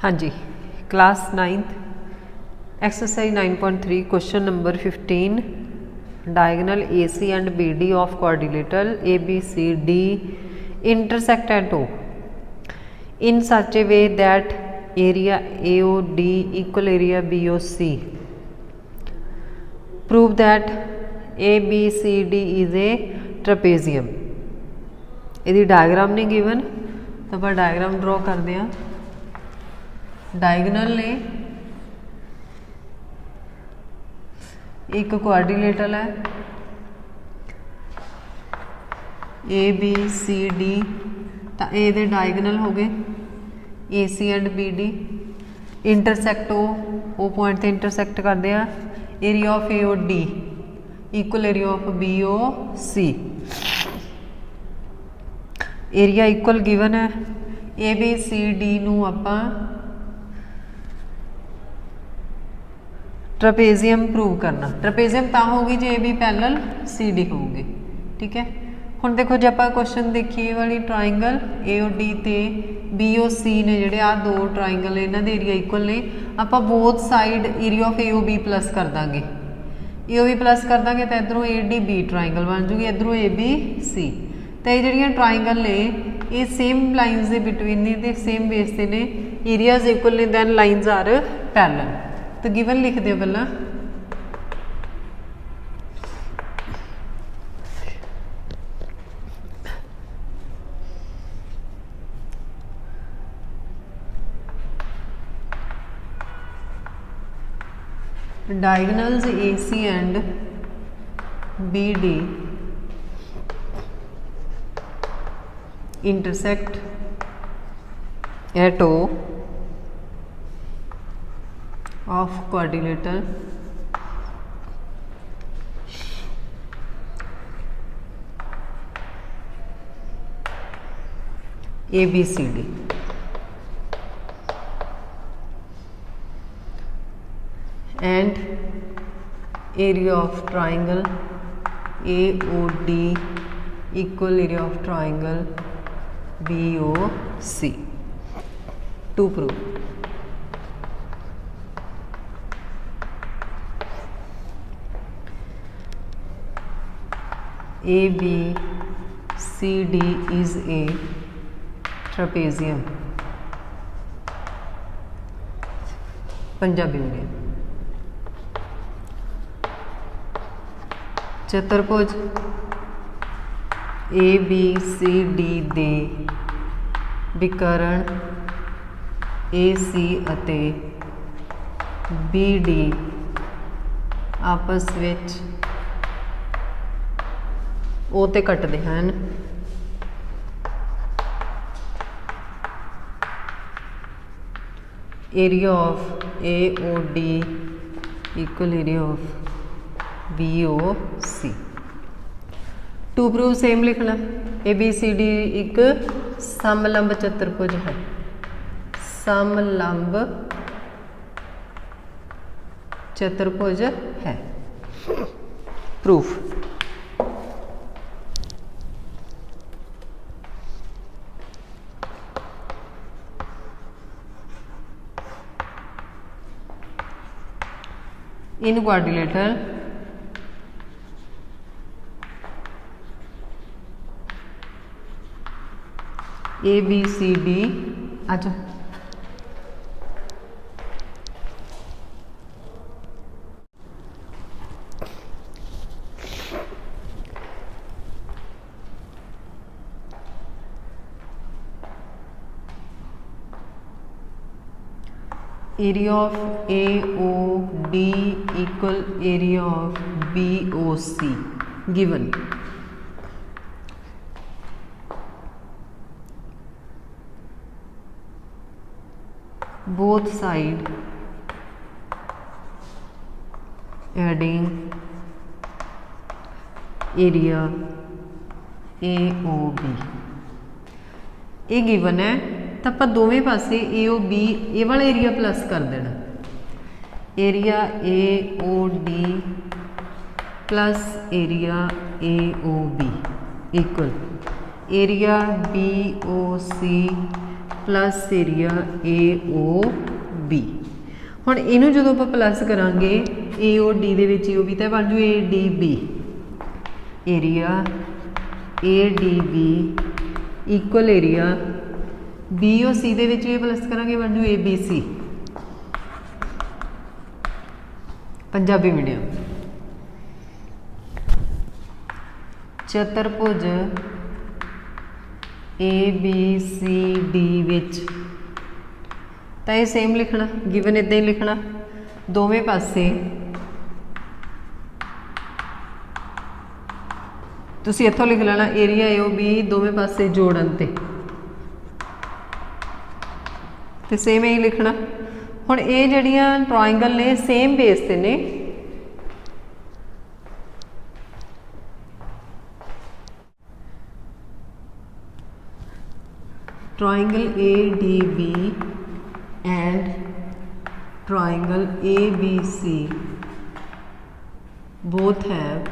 हाँ जी, class 9th exercise 9.3 question number 15 diagonal AC and BD of quadrilateral ABCD intersect at O in such a way that area AOD equal area BOC. Prove that ABCD is a trapezium. यदि diagram नहीं given तो आप diagram draw करते हैं। Diagonal ने एक quadrilateral है ABCD, तो ए दे डायगोनल हो गए AC and BD, intersect O point से इंटरसैक्ट करते हैं। Area of AOD equal area of BOC, area equal given है। ABCD नूं आपां ट्रपेजियम प्रूव करना। ट्रपेजियम तो होगी जो AB पैरेलल CD होगी, ठीक है। हुण देखो जो आप क्वेश्चन देखिए वाली ट्राइंगल AOD ते BOC ने जिहड़े आ दो ट्राइंगल इन्हां दे एरिया इक्वल ने, आपां both side area of AOB plus कर देंगे। AOB प्लस कर देंगे तो इधरों ADB ट्राइंगल बन जूगी, इधरों ABC। तो ये जिहड़ियां ट्राइंगल ने ये सेम लाइनस के बिटवीन ने ते सेम बेस से ने, एरियाज इक्वल ने, दैन लाइनस आर पैरेलल। तो गिवन लिख दो पहला diagonals AC and BD intersect at O of quadrilateral ABCD and area of triangle AOD equal area of triangle BOC to prove ABCD is a trapezium Punjabi medium चतुर्भुज ABCD दे विकर्ण AC अते BD आपस विच ओ ते कटदे हैं। Area of AOD equal area of BOC। To prove same लिखना। ABCD एक समलंब चतुर्भुज है, समलंब चतुर्भुज है। प्रूफ in quadrilateral ABCD अच्छा area of AOD equal area of BOC given। both side adding area AOB ये गिवन है। तो आप दोवें पासे AOB ए वाला एरिया प्लस कर देना। Area AOD plus area AOB equal area BOC plus area AOB। हुण इनू जो आप प्लस करांगे AOD दे विच AOB तो बन जू ADB, area ADB equal area BOC दे विच भी प्लस करांगे बन जू ABC। पंजाबी मीडियम चतुर्भुज ABCD विच तो ये सेम लिखना, गिवन इदा ही लिखना, दोवें पासे तुसी इत्थों लिख लेना एरिया AOB दोवें पासे जोड़न ते सेम यही लिखना। हुण ये जिहड़ियां ट्राइंगल ने सेम बेस ते ने, triangle ADB and triangle ABC both have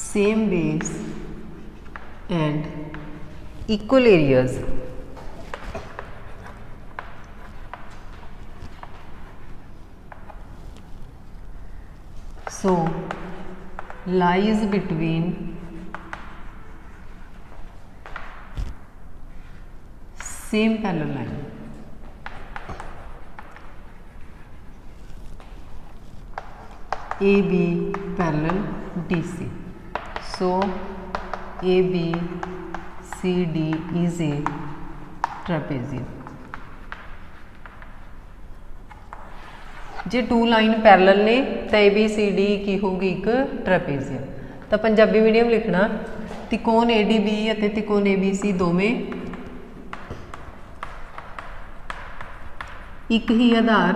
same base and equal areas। So lies between same parallel line। AB parallel DC। So ABCD is a trapezium। जे टू लाइन पैरल ने तो ABCD की होगी एक trapezium. तो Punjabi medium लिखना त्रिकोण ADB और त्रिकोण ABC दोवें एक ही आधार,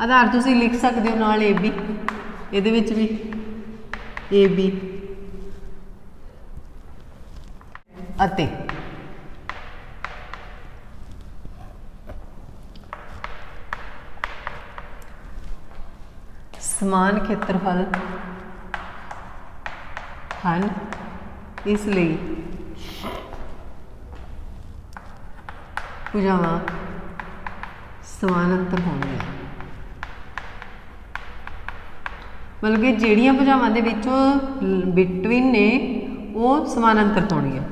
आधार तुसी लिख सकते हो नाल AB, इहदे विच भी AB अते समान खेत्रफल ਹਨ, इसलिए भुजावां समानांतर होंगे। मतलब कि ਜਿਹੜੀਆਂ ਭੁਜਾਵਾਂ ਦੇ ਵਿੱਚੋਂ ਬਿਟਵੀਨ ਨੇ ਉਹ ਸਮਾਨਾਂਤਰ ਹੋਣਗੀਆਂ।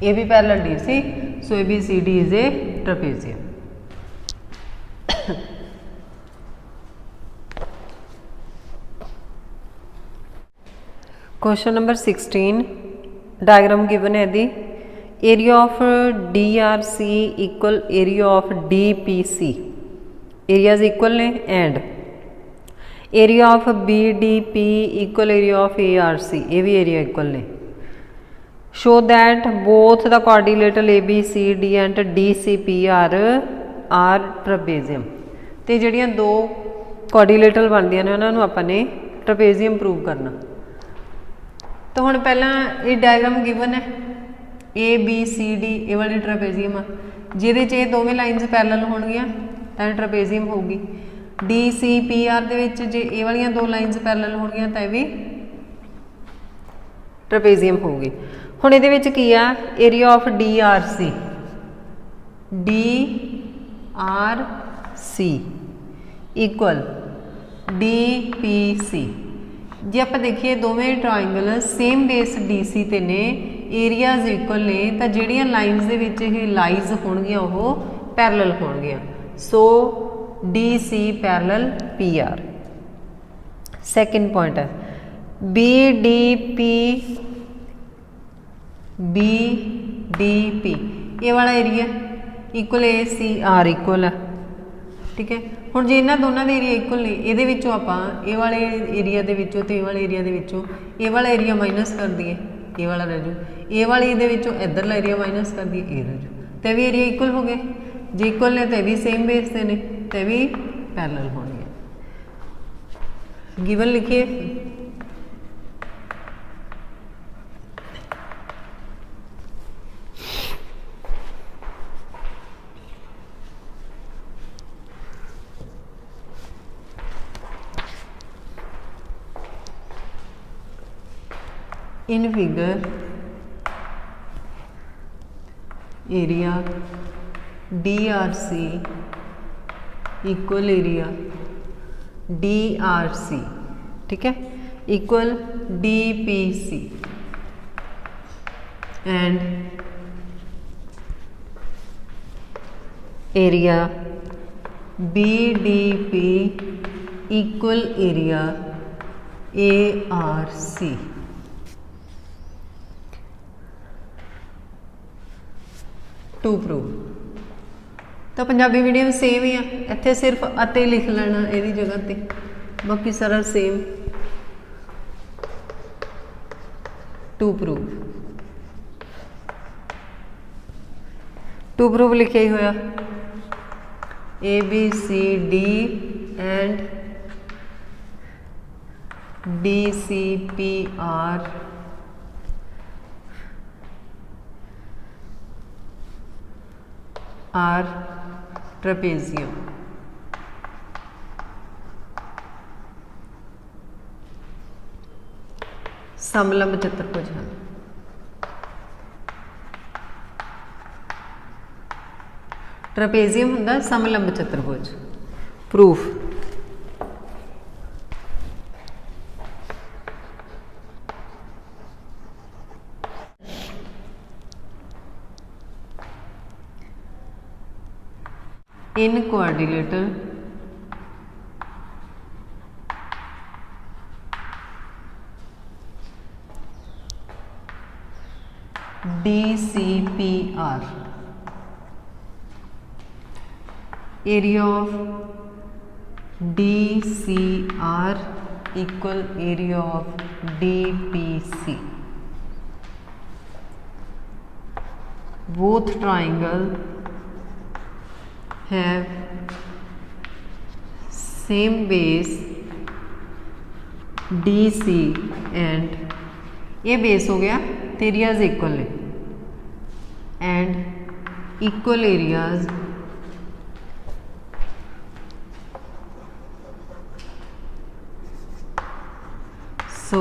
AB parallel DC, so ABCD is a trapezium। Question number 16 diagram given है the area of DRC equal area of DPC, areas equal ने and area of BDP equal area of ARC, ये भी area equal ने। Show that both the coordinator ABCD and DCP are trapezium. तो जिहड़ियां दो coordinator बनदियां ने उन्हां नूं आपां ने ट्रेपेजियम प्रूव करना। तो हुण पहलां ये डायग्राम गिवन है ABCD ये वाली ट्रेपेजियम आ, जिहदे च ये दोवें लाइनस पैरेलल होणगियां तां ट्रेपेजियम होगी। DCPR दे विच जे ये वालियां दो लाइनस पैरेलल होणगियां तां भी ट्रेपेजियम होगी। हुण इहदे विच की आ area of DRC equal DPC। जे आप देखिए दोवें ट्राइंगल सेम बेस DC ते ने, एरियाज इक्वल ने, तो जिहड़ियां लाइनस दे विच ये लाइज होणगियां वो पैरेलल होणगियां। सो DC parallel PR। Second point है BDP ये वाला एरिया इक्वल ACR इक्वल है, ठीक है। हुण जे इन्हां दोनों के एरिया इक्वल ने, इहदे विचों आपां ये वाले एरिया दे विचों ते ये वाले एरिया दे विचों ये वाला एरिया माइनस कर दिए, ये वाला रह जू, ये वाले दे विचों इधरला एरिया माइनस कर दिए, ये रह जू, तो भी एरिया इक्वल हो गए। जे इक्वल ने तो भी सेम बेस से ने, तो भी पैरेलल होणगे। गिवन लिखिए in figure area DRC equal area DRC, ठीक है, equal DPC and area BDP equal area ARC। To prove तो पंजाबी मीडियम सेम ही है, इत्थे सिर्फ अते लिख लेना इहदी जगह ते, बाकी सारा सेम। टू प्रूव लिखिया ही होया ABCD and DCPR are trapezium. समलंब चतुर्भुज हैं। ट्रेपेजियम हुंदा समलंब चतुर्भुज। Proof in quadrilateral DCPR area of DCR equal area of DPC, both triangle have same base DC and ये बेस हो गया तो एरियाज इक्वल है and equal areas so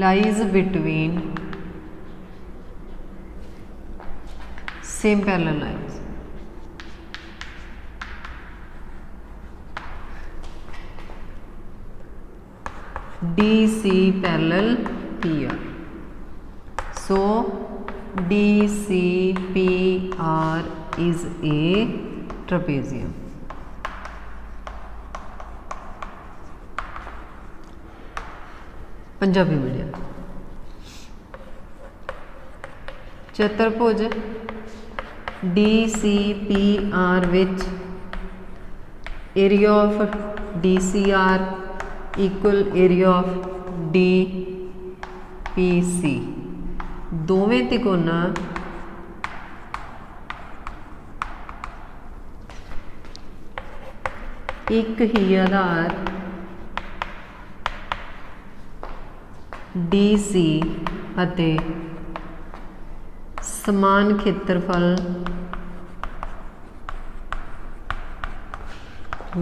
lies between same parallel lines। DC parallel PR, so DCPR is a trapezium। Punjabi medium चतुर्भुज DCPR which area of DCR equal area of DPC, दोवें तिकोना एक ही आधार DC ਅਤੇ समान खेत्रफल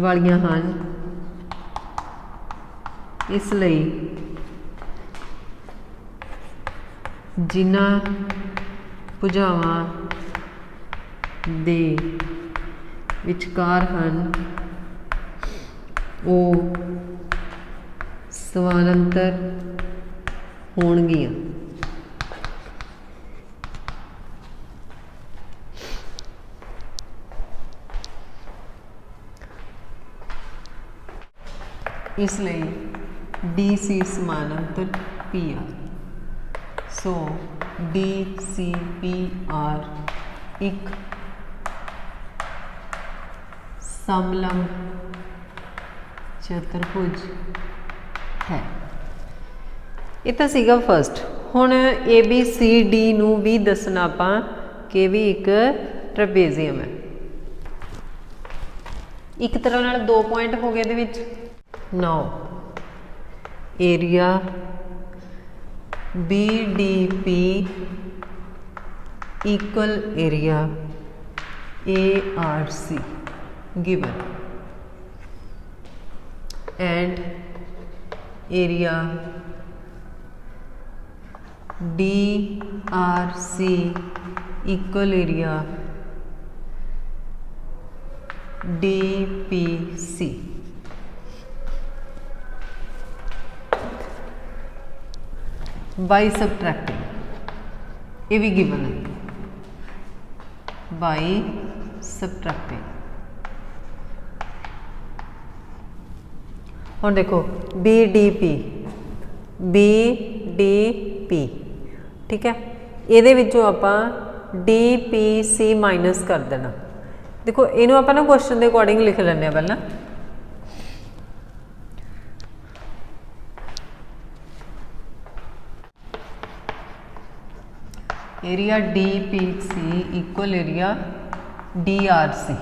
वालियां ਹਨ। इस ਲਈ जिन्हां ਭੁਜਾਵਾਂ ਦੇ ਵਿਚਕਾਰ ਹਨ ਉਹ ਸਮਾਨਾਂਤਰ ਹੋਣਗੀਆਂ। इस ਲਈ DC समानांतर PR, सो DCPR एक समलंब चतुर्भुज है। ये तो सीगा फर्स्ट। हुण ABCD नूं भी दसना आपां कि भी एक ट्रेपेजियम है। एक तरह नाल 2 पॉइंट हो गए दे विच। Now area BDP equal area ARC given and area DRC equal area DPC। By subtracting, ये भी गिवन है, बाई सबट्रैक्टिंग। हुण देखो BDP ठीक है, ये विचों आपां DPC माइनस कर देना। देखो इनू आपां ना क्वेश्चन के अकॉर्डिंग लिख लैंदे पहला। Area DPC equal area DRC।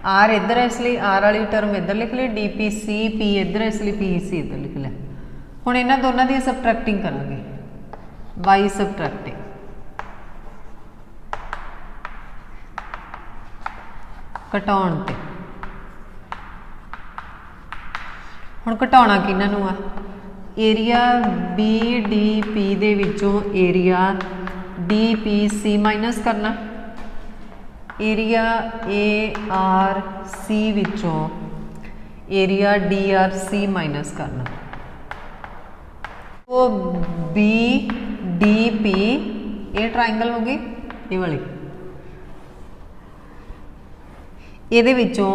आर इधर है इसलिए आर वाली टर्म इधर लिख ली, DPC P इधर है इसलिए PC इधर लिख लिया। हुण इन्हां दोनों की सबट्रैक्टिंग करांगे, बाई सबट्रैक्टिंग। घटाउण ते हुण घटाउणा किन्हां नूं आ, एरिया BDP दे विचों एरिया DPC माइनस करना, एरिया ARC विचों एरिया DRC माइनस करना। तो BDP ये ट्राइंगल हो गई, ये वाली, ਇਹਦੇ ਵਿੱਚੋਂ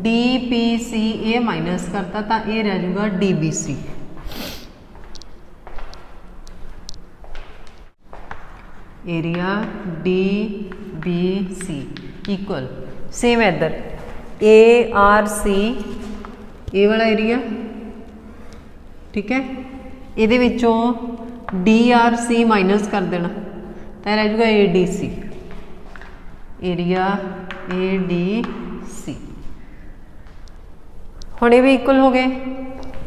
DPC ਇਹ ਮਾਈਨਸ ਕਰਤਾ ਤਾਂ ਇਹ ਰਹਿ ਜਾਊਗਾ DBC। Area DBC equal same इधर ARC ये वाला एरिया, ठीक है, ये विचों DRC माइनस कर देना तो रह जाएगा ADC, एरिया ADC। हुण ये भी इक्वल हो गए।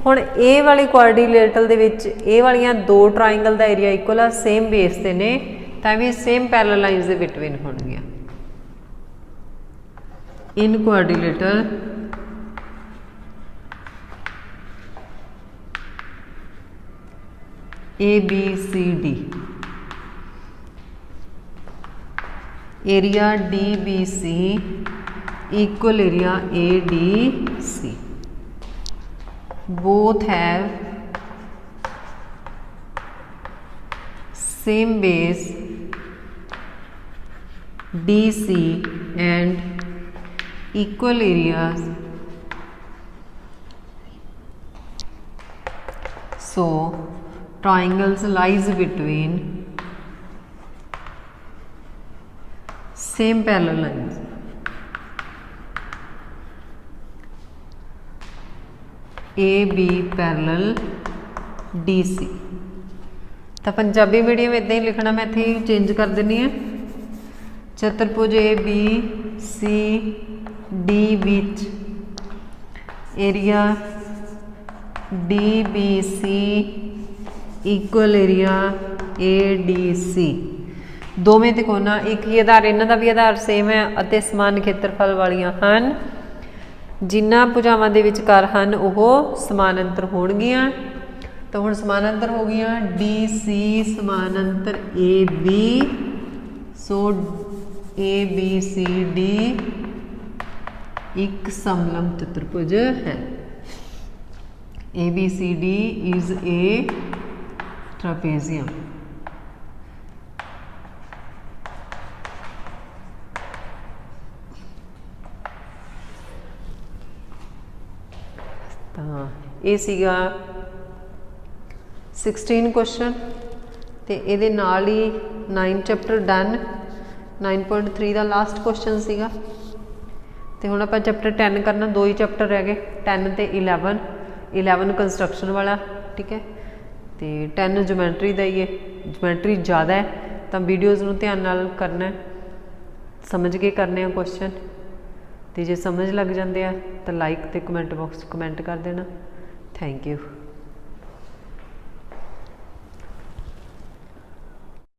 हुण ए वाली क्वाड्रीलेटरल दे विच ए वालियां दो ट्राइंगल का एरिया इक्वल आ, सेम बेस से ने, तां भी सेम पैरेलल लाइनस दे बिटवीन होणगियां। In quadrilateral ABCD area DBC equal area ADC, both have same base DC and equal areas, so triangles lies between same parallel lines। AB parallel DC। तो Punjabi medium इदा ही लिखना, मैं इत्थे change कर देनी है। चतुर्भुज ABCD which area DBC equal area ADC। दोवें त्रिकोणा एक ही आधार, इन्हां दा भी आधार सेम है अते समान खेत्रफल वालियां हन। जिन्हां भुजावां दे विचकार हन ओह समानांतर होणगियां। तो हुण समानांतर हो गई DC समानांतर AB, सो ABCD एक समलंब चतुर्भुज है। ABCD is a trapezium. ये सीगा 16 क्वेश्चन ते इहदे नाल ही 9 चैप्टर डन। 9.3 का लास्ट क्वेश्चन सीगा ते हुण आपां चैप्टर 10 करना, 2 ही चैप्टर रह गए 10 ते 11। 11 कंस्ट्रक्शन वाला, ठीक है, तो 10 जोमैट्री का ही है। जोमैट्री ज़्यादा है तो वीडियोज़ नूं ध्यान नाल करना, समझ के करने क्वेश्चन, तो जे समझ लग जाते हैं तो लाइक तो कमेंट बॉक्स कमेंट कर देना। Thank you.